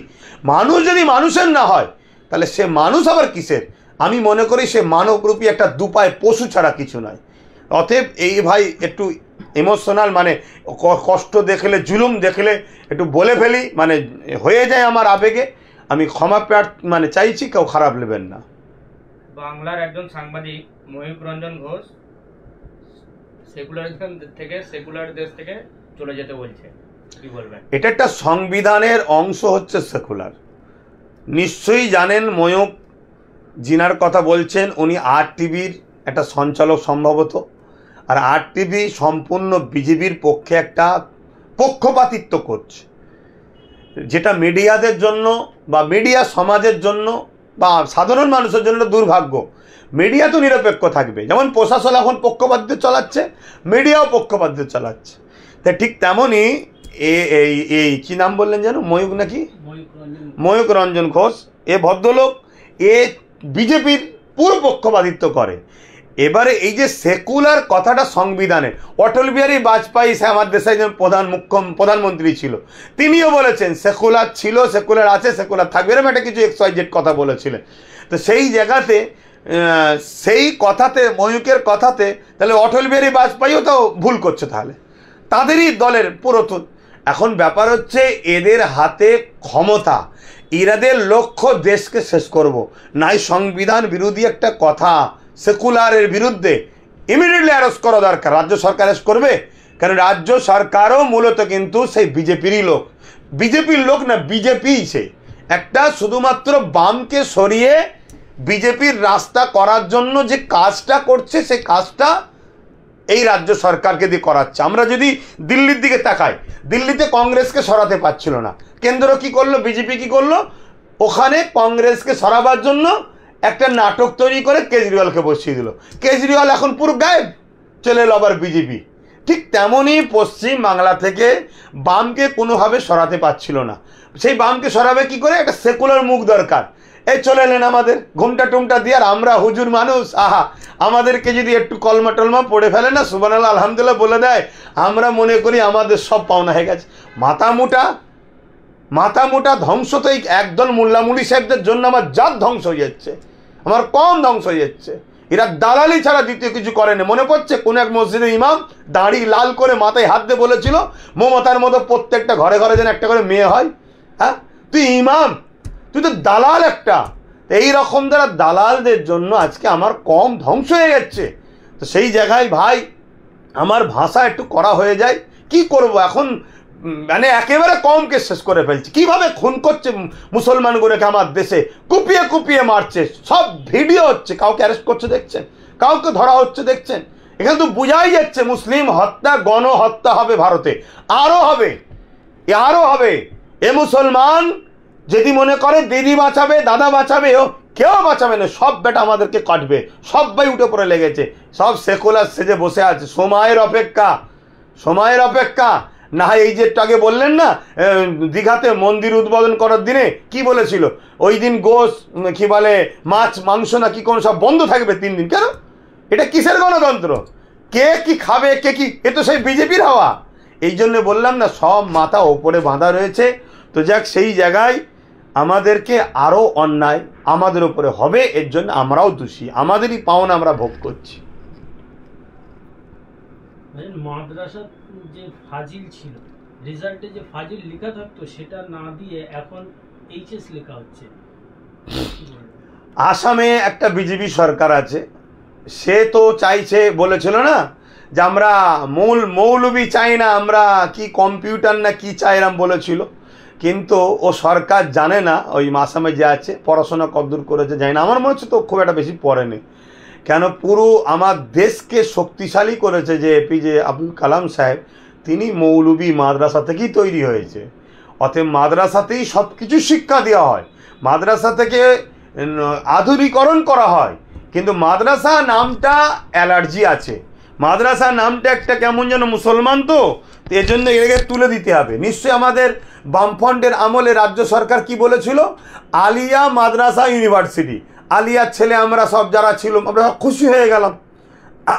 মানুষ যদি মানুষের না হয়, তাহলে সে মানুষ আবার কিসের? আমি মনে করি সে মানবরূপী একটা দুপায় পশু ছাড়া কিছু নয়। অতএব এই ভাই একটু ইমোশনাল, মানে কষ্ট দেখলে, জুলুম দেখলে একটু বলে ফেলি, মানে হয়ে যায় আমার আবেগে। আমি ক্ষমা চাইছি, কেউ খারাপ নেবেন না। বাংলার একজন সাংবাদিক ময়ূক রঞ্জন ঘোষ সেকুলার দেশ থেকে চলে যেতে বলছে, কি বলবেন? এটা একটা সংবিধানের অংশ হচ্ছে সেকুলার। নিশ্চয়ই জানেন ময়ূক জিনার কথা বলছেন, উনি RTV-র একটা সঞ্চালক সম্ভবত। আর RTV সম্পূর্ণ বিজেপির পক্ষে একটা পক্ষপাতিত্ব করছে, যেটা মিডিয়াদের জন্য বা মিডিয়া সমাজের জন্য বা সাধারণ মানুষের জন্য দুর্ভাগ্য। মিডিয়া তো নিরপেক্ষ থাকবে, যেমন প্রশাসন এখন পক্ষপাতিত্ব চালাচ্ছে, মিডিয়াও পক্ষপাতিত্ব চালাচ্ছে। তাই ঠিক তেমনই এই কি নাম বললেন যেন, ময়ূক নাকি, ময়ূক রঞ্জন ঘোষ, এ ভদ্রলোক বিজেপির পুরো পক্ষপাতিত্ব করে। এবারে এই যে সেকুলার কথাটা সংবিধানে, অটল বিহারী বাজপেয়ী সে আমার দেশে একজন প্রধানমন্ত্রী ছিল, তিনিও বলেছেন সেকুলার ছিল, সেকুলার আছে, সেকুলার থাকবে, এরকম একটা কিছু XYZ কথা বলেছিলেন। তো সেই জায়গাতে সেই কথাতে, ময়ূকের কথাতে, তাহলে অটল বিহারী বাজপেয়ীও তো ভুল করছে, তাহলে তাদেরই দলের পুরাতন। এখন ব্যাপার হচ্ছে এদের হাতে ক্ষমতা, এরাদের লক্ষ্য দেশকে শেষ করব, নাই সংবিধান বিরোধী একটা কথা সেকুলারের বিরুদ্ধে ইমিডিয়েটলি অ্যারেস্ট করা দরকার। রাজ্য সরকার অ্যারেস্ট করবে, কারণ রাজ্য সরকারও মূলত কিন্তু সেই বিজেপিরই লোক, বিজেপির লোক না, বিজেপি সে একটা শুধুমাত্র বামকে সরিয়ে বিজেপির রাস্তা করার জন্য যে কাজটা করছে, সে কাজটা এই রাজ্য সরকারকে দিয়ে করাচ্ছে। আমরা যদি দিল্লির দিকে তাকাই, দিল্লিতে কংগ্রেসকে সরাতে পারছিল না, কেন্দ্র কি করলো, বিজেপি কি করলো, ওখানে কংগ্রেসকে সরাবার জন্য একটা নাটক তৈরি করে কেজরিওয়ালকে বসিয়ে দিল। কেজরিওয়াল এখন পুরো গায়েব, চলে এলো আবার বিজেপি। ঠিক তেমনই পশ্চিম বাংলা থেকে বামকে কোনোভাবে সরাতে পারছিল না। সেই বামকে সরাবে কি করে? একটা সেকুলার মুখ দরকার। এই চলে এলেন আমাদের ঘুমটা টুমটা দিয়ে, আর আমরা হুজুর মানুষ, আহা আমাদেরকে যদি একটু কলমা টলমা পড়ে ফেলে না, সুবহানাল্লাহ আলহামদুলিল্লাহ বলে দেয়, আমরা মনে করি আমাদের সব পাওনা হয়ে গেছে। মাথা মোটা ধ্বংস তো এই একদল মোল্লা মুলি সাহেবদের জন্য আমার জাত ধ্বংস হয়ে যাচ্ছে, আমার কম ধ্বংস হয়ে যাচ্ছে। এরা দালালি ছাড়া দ্বিতীয় কিছু করেনি। মনে পড়ছে কোন এক মসজিদের ইমাম দাড়ি লাল করে মাথায় হাত দিয়ে বলেছিল, মমতার মতো প্রত্যেকটা ঘরে ঘরে যেন একটা করে মেয়ে হয়। হ্যাঁ, তুই ইমাম, তুই তো দালাল একটা। এই রকম যারা দালালদের জন্য আজকে আমার কম ধ্বংস হয়ে যাচ্ছে। তো সেই জায়গায় ভাই আমার ভাষা একটু কড়া হয়ে যায়। কি করব এখন, মানে একেবারে কমকে শেষ করে ফেলছে। কিভাবে খুন করছে মুসলমানগুলোকে আমার দেশে, কুপিয়ে কুপিয়ে মারছে, সব ভিডিও হচ্ছে, কাউকে অ্যারেস্ট করছে দেখছেন, কাউকে ধরা হচ্ছে দেখছেন। এখানে তো বোঝাই যাচ্ছে মুসলিম হত্যা, গণহত্যা হবে ভারতে, আরও হবে, আরও হবে। এ মুসলমান যদি মনে করে দিদি বাঁচাবে, দাদা বাঁচাবে, কেউ বাঁচাবে না, সব বেটা আমাদেরকে কাটবে। সবাই উঠে পড়ে লেগেছে, সব সেকুলার সেজে বসে আছে। সময়ের অপেক্ষা, না এই যে একটু আগে বললেন না দীঘাতে মন্দির উদ্বোধন করার দিনে কি বলেছিল, ওই দিন গোশ কি বলে মাছ মাংস না কি কোনো সব বন্ধ থাকবে 3 দিন। কেন? এটা কিসের গণতন্ত্র? কে কি খাবে, কে কি, এ তো সেই বিজেপির হাওয়া। এই জন্য বললাম না, সব মাথা ওপরে বাঁধা রয়েছে। তো যাক, সেই জায়গায় আমাদেরকে আরও অন্যায় আমাদের উপরে হবে, এর জন্য আমরাও দোষী, আমাদেরই পাওনা আমরা ভোগ করছি। মাদ্রাসা যে ফাজিল ছিল, রেজাল্টে যে ফাজিল লেখা থাকতো সেটা না দিয়ে এখন এইচএস লেখা হচ্ছে। আসামে একটা বিজেপি সরকার আছে, সে তো চাইছে, বলেছিল না যে আমরা মৌলবি চাই না, আমরা কি কম্পিউটার না কি চাইলাম বলেছিল। কিন্তু ও সরকার জানে না ওই আসামে যে আছে পড়াশোনা কতদূর করেছে জানি না, আমার মনে হচ্ছে তো খুব একটা বেশি পড়েনি। কেন, পুরো আমার দেশকে শক্তিশালী করেছে যে এপিজে আব্দুল কালাম সাহেব, তিনি মৌলবি মাদ্রাসা থেকেই তৈরি হয়েছে। অতএব মাদ্রাসাতেই সব কিছু শিক্ষা দেওয়া হয়, মাদ্রাসা থেকে আধুনিকরণ করা হয়। কিন্তু মাদ্রাসা নামটা অ্যালার্জি আছে, মাদ্রাসা নামটা একটা কেমন যেন মুসলমান, তো এজন্য এটাকে তুলে দিতে হবে। নিশ্চয়ই আমাদের বামফ্রন্টের আমলে রাজ্য সরকার কি বলেছিল, আলিয়া মাদ্রাসা ইউনিভার্সিটি, আলিয়ার ছেলে আমরা সব যারা ছিল আমরা খুশি হয়ে গেলাম।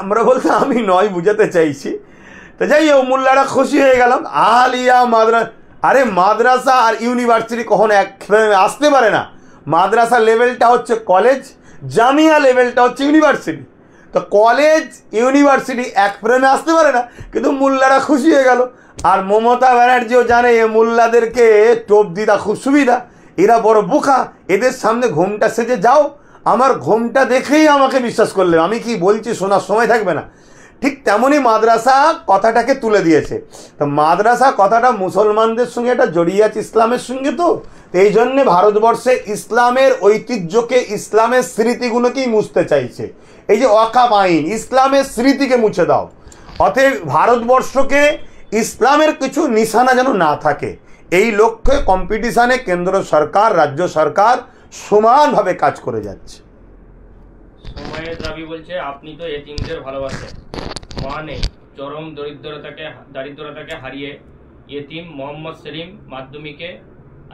আমরা বলতে আমি নয়, বুঝাতে চাইছি। তো যাই হোক, মোল্লারা খুশি হয়ে গেলাম, আলিয়া মাদ্রাসা। আরে মাদ্রাসা আর ইউনিভার্সিটি কখনো এক আসতে পারে না। মাদ্রাসা লেভেলটা হচ্ছে কলেজ, জামিয়া লেভেলটা হচ্ছে ইউনিভার্সিটি। তো কলেজ ইউনিভার্সিটি এক ফ্রেমে আসতে পারে না, কিন্তু মোল্লারা খুশি হয়ে গেল। আর মমতা ব্যানার্জিও জানে এ মোল্লাদেরকে টোপ দিতা খুব সুবিধা, এরা বড় বোকা, এদের সামনে ঘুমটা সেজে যাও, আমার ঘুমটা দেখেই আমাকে বিশ্বাস করলে আমি কি বলছি শোনার সময় থাকবে না। ঠিক তেমনই মাদ্রাসা কথাটাকে তুলে দিয়েছে। তো মাদ্রাসা কথাটা মুসলমানদের সঙ্গে এটা জড়িয়ে আছে ইসলামের সঙ্গে। তো এই জন্যে ভারতবর্ষে ইসলামের ঐতিহ্যকে, ইসলামের স্মৃতিগুলোকেই মুছতে চাইছে। এই যে ওয়াকফ আইন, ইসলামের স্মৃতিকে মুছে দাও। অতএব ভারতবর্ষকে ইসলামের কিছু নিশানা যেন না থাকে, এই লক্ষ্যে কম্পিটিশানে কেন্দ্র সরকার রাজ্য সরকার সমানভাবে কাজ করে যাচ্ছে। সময়ের দাবি বলছে আপনি তো এতিমদের ভালোবাসেন, মা নেই, চরম দারিদ্রতাকে হারিয়ে এতিম মোহাম্মদ সেলিম মাধ্যমিকে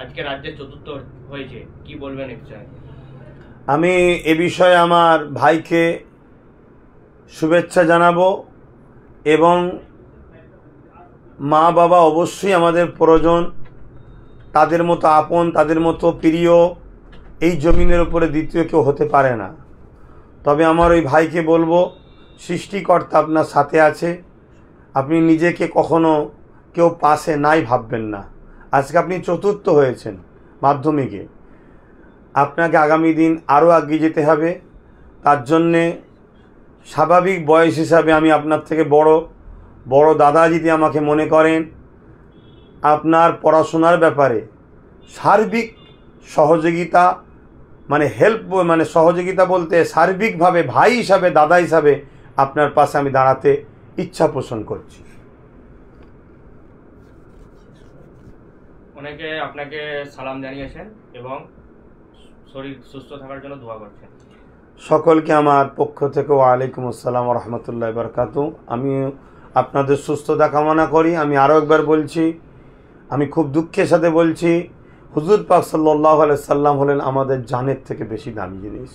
আজকে রাজ্যের 4র্থ হয়েছে, কি বলবেন? আমি এ বিষয়ে আমার ভাইকে শুভেচ্ছা জানাবো, এবং মা বাবা অবশ্যই আমাদের প্রয়োজন, তাদের মতো আপন, তাদের মতো প্রিয় এই জমিনের উপরে দ্বিতীয় কেউ হতে পারে না। তবে আমার ওই ভাইকে বলবো, সৃষ্টিকর্তা আপনার সাথে আছে, আপনি নিজেকে কখনো কেউ পাশে নাই ভাববেন না। আজকে আপনি 4র্থ হয়েছেন মাধ্যমিকে, আপনাকে আগামী দিন আরও এগিয়ে যেতে হবে। তার জন্যে স্বাভাবিক বয়স হিসাবে আমি আপনার থেকে বড় দাদা যদি আমাকে মনে করেন, আপনার পড়াশোনার ব্যাপারে সার্বিক সহযোগিতা, মানে সহযোগিতা বলতে সার্বিকভাবে ভাই হিসাবে, দাদা হিসাবে আপনার পাশে আমি দাঁড়াতে ইচ্ছা পোষণ করছি। অনেকে আপনাকে সালাম জানিয়েছেন এবং শরীর সুস্থ থাকার জন্য দোয়া করছেন। সকলকে আমার পক্ষ থেকে ওয়ালাইকুম আসসালাম ওয়া রাহমাতুল্লাহি ওয়া বারাকাতুহু। আমি আপনাদের সুস্থতা কামনা করি। আমি আরও একবার বলছি, আমি খুব দুঃখের সাথে বলছি, হুজুর পাক সাল্লাল্লাহু আলাইহি সাল্লাম হলেন আমাদের জানের থেকে বেশি দামি জিনিস।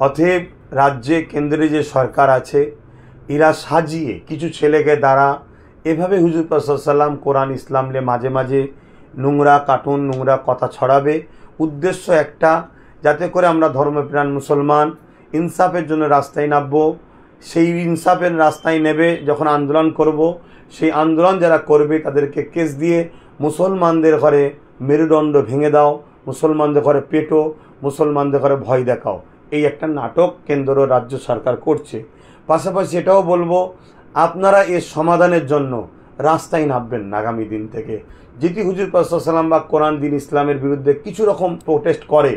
অতএব রাজ্যে কেন্দ্রে যে সরকার আছে, এরা সাজিয়ে কিছু ছেলেকে দ্বারা এভাবে হুজুর পাক সাল্লাল্লাহু আলাইহি সাল্লাম কোরআন ইসলামলে মাঝে মাঝে নোংরা কার্টুন, নোংরা কথা ছড়াবে। উদ্দেশ্য একটা, যাতে করে আমরা ধর্মপ্রাণ মুসলমান ইনসাফের জন্য রাস্তায় নামবো। সেই ইনসাফের রাস্তায় নেবে যখন আন্দোলন করব, সেই আন্দোলন যারা করবে তাদেরকে কেস দিয়ে মুসলমানদের ঘরে মেরুদণ্ড ভেঙে দাও, মুসলমানদের ঘরে পেটো, মুসলমানদের ঘরে ভয় দেখাও, এই একটা নাটক কেন্দ্র রাজ্য সরকার করছে। পাশাপাশি এটাও বলবো, আপনারা এর সমাধানের জন্য রাস্তায় নামবেন না আগামী দিন থেকে। যদি হুজুর পাক সাল্লাল্লাহু আলাইহি ওয়াসাল্লাম বা কোরআন দিন ইসলামের বিরুদ্ধে কিছু রকম প্রোটেস্ট করে,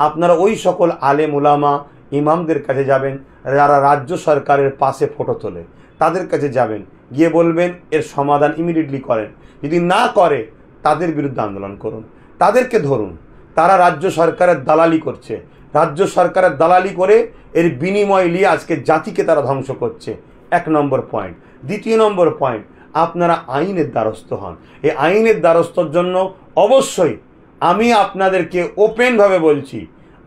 আপনারা ওই সকল আলেম উলামা ইমামদের কাছে যাবেন যারা রাজ্য সরকারের পাশে ফটো তোলে, তাদের কাছে যাবেন, গিয়ে বলবেন এর সমাধান ইমিডিয়েটলি করেন। যদি না করে তাদের বিরুদ্ধে আন্দোলন করুন, তাদেরকে ধরুন। তারা রাজ্য সরকারের দালালি করছে, রাজ্য সরকারের দালালি করে এর বিনিময় নিয়ে আজকে জাতিকে তারা ধ্বংস করছে। 1 নম্বর পয়েন্ট। 2 নম্বর পয়েন্ট, আপনারা আইনের দ্বারস্থ হন। এই আইনের দ্বারস্থর জন্য অবশ্যই আমি আপনাদেরকে ওপেনভাবে বলছি,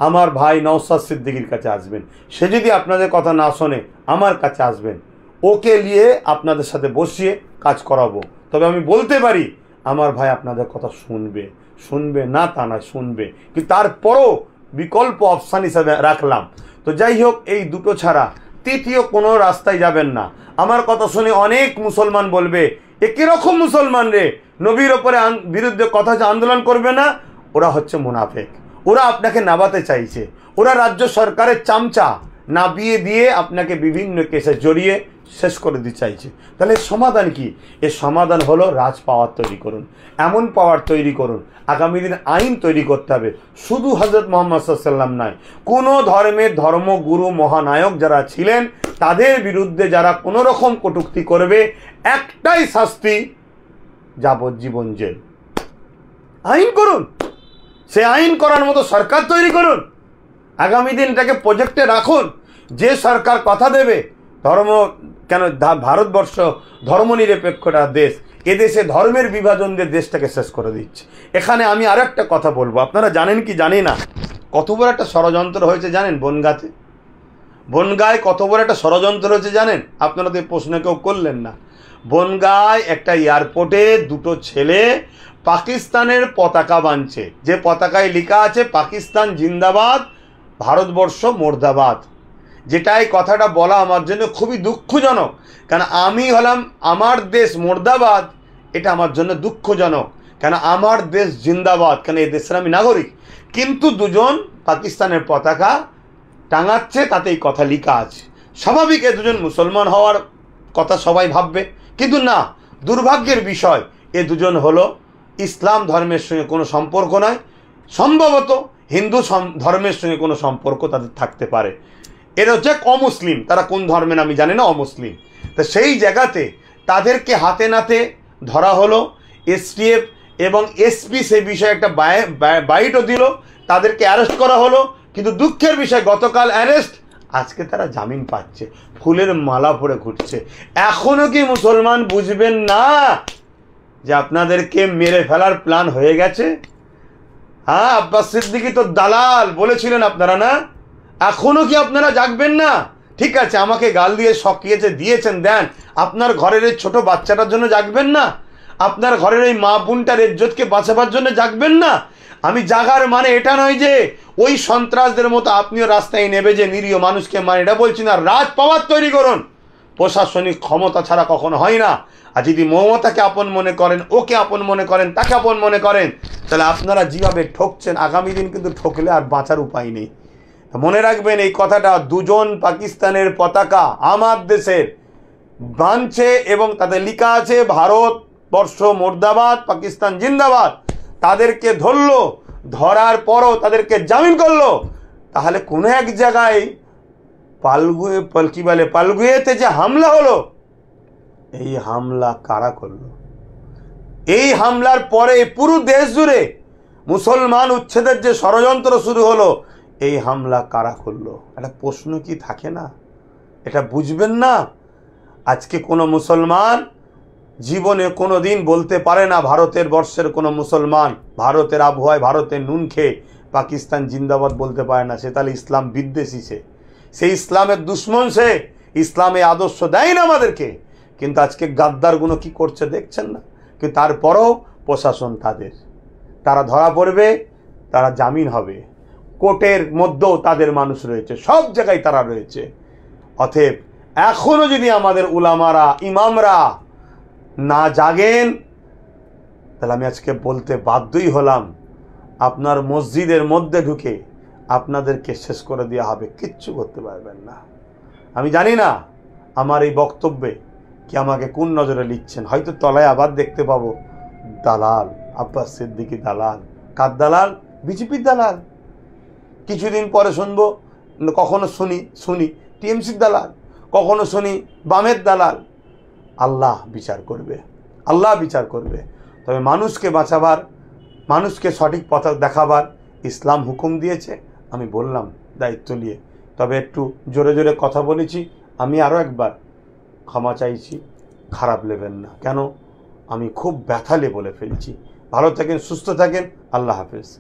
আমার ভাই নওশাদ সিদ্দিকীর কাছে আসবেন। সে যদি আপনাদের কথা না শোনে আমার কাছে আসবেন, ওকে নিয়ে আপনাদের সাথে বসিয়ে কাজ করাবো। তবে আমি বলতে পারি আমার ভাই আপনাদের কথা শুনবে, শুনবে না তা নয়, শুনবে, কিন্তু তারপরও বিকল্প অপশান হিসাবে রাখলাম। তো যাই হোক, এই দুটো ছাড়া তৃতীয় কোনো রাস্তায় যাবেন না। আমার কথা শুনে অনেক মুসলমান বলবে, এ কিরকম মুসলমান রে, নবীর ওপরে বিরুদ্ধে কথা আন্দোলন করবে না? ওরা হচ্ছে মুনাফেক, ওরা আপনাকে নাবাতে চাইছে, ওরা রাজ্য সরকারের চামচা, নাবিয়ে দিয়ে আপনাকে বিভিন্ন কেসে জড়িয়ে শেষ করে দিতে চাইছে। তাহলে সমাধান কি? এর সমাধান হলো রাজ পাওয়ার তৈরি করুন, এমন পাওয়ার তৈরি করুন। আগামী দিন আইন তৈরি করতে হবে, শুধু হজরত মুহাম্মদ সাল্লাল্লাহু আলাইহি ওয়াসাল্লাম নয়, কোনো ধর্মের ধর্মগুরু মহানায়ক যারা ছিলেন তাদের বিরুদ্ধে যারা কোনো রকম কটূক্তি করবে, একটাই শাস্তি, যাবজ্জীবন জেল। আইন করুন, সে আইন করার মতো সরকার তৈরি করুন। আগামী দিন এটাকে প্রজেক্টে রাখুন। যে সরকার কথা দেবে, ধর্ম কেন, ভারতবর্ষ ধর্মনিরপেক্ষটা দেশ, এদেশে ধর্মের বিভাজন দিয়ে দেশটাকে শেষ করে দিচ্ছে। এখানে আমি আর একটা কথা বলবো, আপনারা জানেন কি জানি না, কত বড় একটা ষড়যন্ত্র হয়েছে জানেন? বনগাঁতে, বনগাঁয় কত বড় একটা ষড়যন্ত্র হয়েছে জানেন? আপনারা তো প্রশ্ন কেউ করলেন না। বনগাঁয় একটা এয়ারপোর্টে দুটো ছেলে পাকিস্তানের পতাকা বাঁধছে, যে পতাকায় লেখা আছে পাকিস্তান জিন্দাবাদ, ভারতবর্ষ মুর্দাবাদ। যেটা এই কথাটা বলা আমার জন্য খুবই দুঃখজনক, কারণ আমি হলাম, আমার দেশ মুর্দাবাদ, এটা আমার জন্য দুঃখজনক, কেন আমার দেশ জিন্দাবাদ, কেন এই দেশের আমি নাগরিক। কিন্তু দুজন পাকিস্তানের পতাকা টাঙাচ্ছে, তাতে এই কথা লেখা আছে। স্বাভাবিক এ দুজন মুসলমান হওয়ার কথা সবাই ভাববে, কিন্তু না, দুর্ভাগ্যের বিষয় এ দুজন হলো ইসলাম ধর্মের সঙ্গে কোনো সম্পর্ক নয়, সম্ভবত হিন্দু ধর্মের সঙ্গে কোনো সম্পর্ক তাদের থাকতে পারে। এরা হচ্ছে অমুসলিম, তারা কোন ধর্মের আমি জানি না, অমুসলিম। তো সেই জায়গাতে তাদেরকে হাতে নাতে ধরা হলো, এসটিএফ এবং এসপি সেই বিষয়ে একটা বাইটও দিল, তাদেরকে অ্যারেস্ট করা হলো। কিন্তু দুঃখের বিষয় গতকাল অ্যারেস্ট, আজকে তারা জামিন পাচ্ছে, ফুলের মালা পরে ঘুরছে। এখনো কি মুসলমান বুঝবেন না যে আপনাদেরকে মেরে ফেলার প্ল্যান হয়ে গেছে? হ্যাঁ, আব্বাস সিদ্দিকী তো দালাল বলেছিলেন আপনারা না? এখনো কি আপনারা জাগবেন না? ঠিক আছে, আমাকে গাল দিয়ে শকিয়েছে, দিয়েছেন, দেন। আপনার ঘরের এই ছোট বাচ্চাটার জন্য জাগবেন না? আপনার ঘরের এই মা বোনটার ইজ্জতকে বাঁচাবার জন্য জাগবেন না? আমি জাগার মানে এটা নয় যে ওই সন্ত্রাসদের মতো আপনিও রাস্তায় নেবে যে নিরীহ মানুষকে মানে, এটা বলছি না। রাজ পাওয়ার তৈরি করুন, প্রশাসনিক ক্ষমতা ছাড়া কখনো হয় না। আর যদি মমতাকে আপন মনে করেন, ওকে আপন মনে করেন, তাকে আপন মনে করেন, তাহলে আপনারা যেভাবে ঠকছেন আগামী দিন কিন্তু ঠকলে আর বাঁচার উপায় নেই। মনে রাখবেন এই কথাটা, দুজন পাকিস্তানের পতাকা আমার দেশের বাঁধছে এবং তাদের লেখা আছে ভারতবর্ষ মুর্দাবাদ, পাকিস্তান জিন্দাবাদ। তাদেরকে ধরলো, ধরার পরও তাদেরকে জামিন করলো। তাহলে কোনো এক জায়গায় পালগুয়েতে যে হামলা হলো, এই হামলা কারা করলো? এই হামলার পরে পুরো দেশ জুড়ে মুসলমান উচ্ছেদের যে ষড়যন্ত্র শুরু হলো, এই হামলা কারা করলো? একটা প্রশ্ন কি থাকে না? এটা বুঝবেন না? আজকে কোনো মুসলমান জীবনে কোনো দিন বলতে পারে না, ভারতের বর্ষের কোনো মুসলমান ভারতের আবহাওয়ায়, ভারতের নুন খেয়ে পাকিস্তান জিন্দাবাদ বলতে পারে না। সে তাহলে ইসলাম বিদ্বেষী, সে ইসলামের দুশ্মন, সে ইসলামে আদর্শ দেয় না আমাদেরকে। কিন্তু আজকে গাদ্দারগুলো কি করছে দেখছেন না? কিন্তু তারপরও প্রশাসন তারা ধরা পড়বে, তারা জামিন হবে, কোর্টের মধ্যেও তাদের মানুষ রয়েছে, সব জায়গায় তারা রয়েছে। অতএব এখনো যদি আমাদের উলামারা, ইমামরা না জাগেন, তাহলে আমি আজকে বলতে বাধ্যই হলাম, আপনার মসজিদের মধ্যে ঢুকে আপনাদেরকে শেষ করে দেওয়া হবে, কিচ্ছু করতে পারবেন না। আমি জানি না আমার এই বক্তব্যে কি আমাকে কোন নজরে লিখছেন, হয়তো তলায় আবার দেখতে পাবো দালাল, আব্বাস সিদ্দিকী দালাল। কার দালাল? বিজেপির দালাল। কিছুদিন পরে শুনবো, কখনো শুনি টিএমসির দালাল, কখনো শুনি বামের দালাল। আল্লাহ বিচার করবে, আল্লাহ বিচার করবে। তবে মানুষকে বাঁচাবার, মানুষকে সঠিক পথ দেখাবার ইসলাম হুকুম দিয়েছে। আমি বললাম দায়িত্ব নিয়ে, তবে একটু জোরে জোরে কথা বলেছি, আমি আরও একবার ক্ষমা চাইছি। খারাপ নেবেন না। কেন, আমি খুব ব্যথালে বলে ফেলছি। ভালো থাকেন, সুস্থ থাকেন, আল্লাহ হাফেজ।